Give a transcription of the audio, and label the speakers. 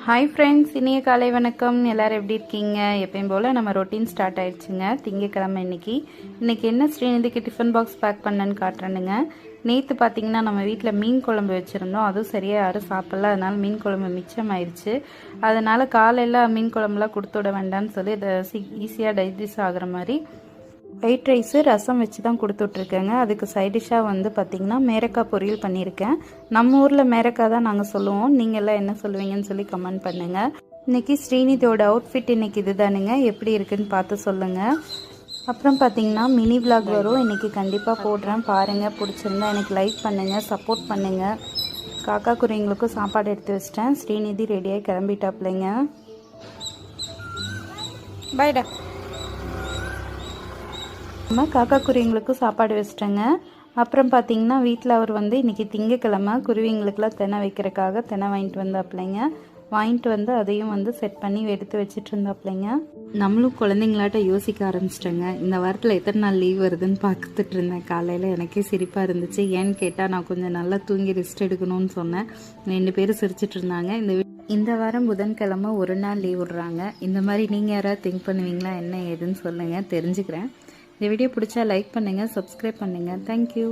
Speaker 1: Hi friends, இனிய காலை வணக்கம். எல்லோரும் எப்படி இருக்கீங்க? எப்பயும் போல் நம்ம ரொட்டீன் ஸ்டார்ட் ஆயிடுச்சுங்க. திங்கக்கிழமை இன்னைக்கு என்ன ஸ்ரீநிதிக்கு டிஃபன் பாக்ஸ் பேக் பண்ணேன்னு காட்டுறேனுங்க. நேற்று பார்த்தீங்கன்னா நம்ம வீட்டில் மீன் குழம்பு வச்சுருந்தோம். அதுவும் சரியாக யாரும் சாப்பிடல. அதனால் மீன் குழம்பு மிச்சமாயிடுச்சு. அதனால் காலையில் மீன் குழம்புலாம் கொடுத்து விட வேண்டாம்னு சொல்லி இதை ஈஸியாக டைஜஸ்ட் ஆகிற மாதிரி ஒயிட் ரைஸு ரசம் வச்சு தான் கொடுத்துட்ருக்கேங்க. அதுக்கு சைடிஷ்ஷாக வந்து பார்த்திங்கன்னா மேரக்காய் பொரியல் பண்ணியிருக்கேன். நம்ம ஊரில் மேரக்காய் தான் நாங்கள் சொல்லுவோம். நீங்கள் எல்லாம் என்ன சொல்லுவீங்கன்னு சொல்லி கமெண்ட் பண்ணுங்கள். இன்றைக்கி ஸ்ரீநிதியோட அவுட்ஃபிட் இன்றைக்கி இது தானுங்க. எப்படி இருக்குதுன்னு பார்த்து சொல்லுங்கள். அப்புறம் பார்த்திங்கன்னா மினி விளாக் வரும். இன்றைக்கி கண்டிப்பாக போடுறேன், பாருங்கள். பிடிச்சிருந்தா எனக்கு லைக் பண்ணுங்கள், சப்போர்ட் பண்ணுங்கள். காக்கா குருவிங்களுக்கும் சாப்பாடு எடுத்து வச்சிட்டேன். ஸ்ரீநிதி ரெடியாகி கிளம்பிட்டாப்லைங்க. பாய்டா. நம்ம காக்கா குருவிங்களுக்கும் சாப்பாடு வச்சிட்டேங்க. அப்புறம் பார்த்திங்கன்னா வீட்டில் அவர் வந்து இன்றைக்கி திங்கக்கிழமை குருவிங்களுக்கெல்லாம் தெனை வைக்கிறதுக்காக தெனை வாங்கிட்டு வந்தாப்பிள்ளைங்க. வாங்கிட்டு வந்து அதையும் வந்து செட் பண்ணி எடுத்து வச்சுட்டு இருந்தாப்பிள்ளைங்க. நம்மளும் குழந்தைங்களாட்ட யோசிக்க ஆரம்பிச்சிட்டேங்க. இந்த வாரத்தில் எத்தனை நாள் லீவ் வருதுன்னு பார்த்துட்டு இருந்தேன். காலையில் எனக்கே சிரிப்பாக இருந்துச்சு. ஏன்னு கேட்டால் நான் கொஞ்சம் நல்லா தூங்கி ரெஸ்ட் எடுக்கணும்னு சொன்னேன். 2 பேரும் சிரிச்சிட்டு இருந்தாங்க. இந்த வாரம் புதன்கிழமை ஒரு நாள் லீவ் விடுறாங்க. இந்த மாதிரி நீங்கள் யாராவது திங்க் பண்ணுவீங்களா என்ன ஏதுன்னு சொல்லுங்கள், தெரிஞ்சுக்கிறேன். இந்த வீடியோ பிடிச்சா லைக் பண்ணுங்கள், சப்ஸ்கிரைப் பண்ணுங்கள். தேங்க்யூ.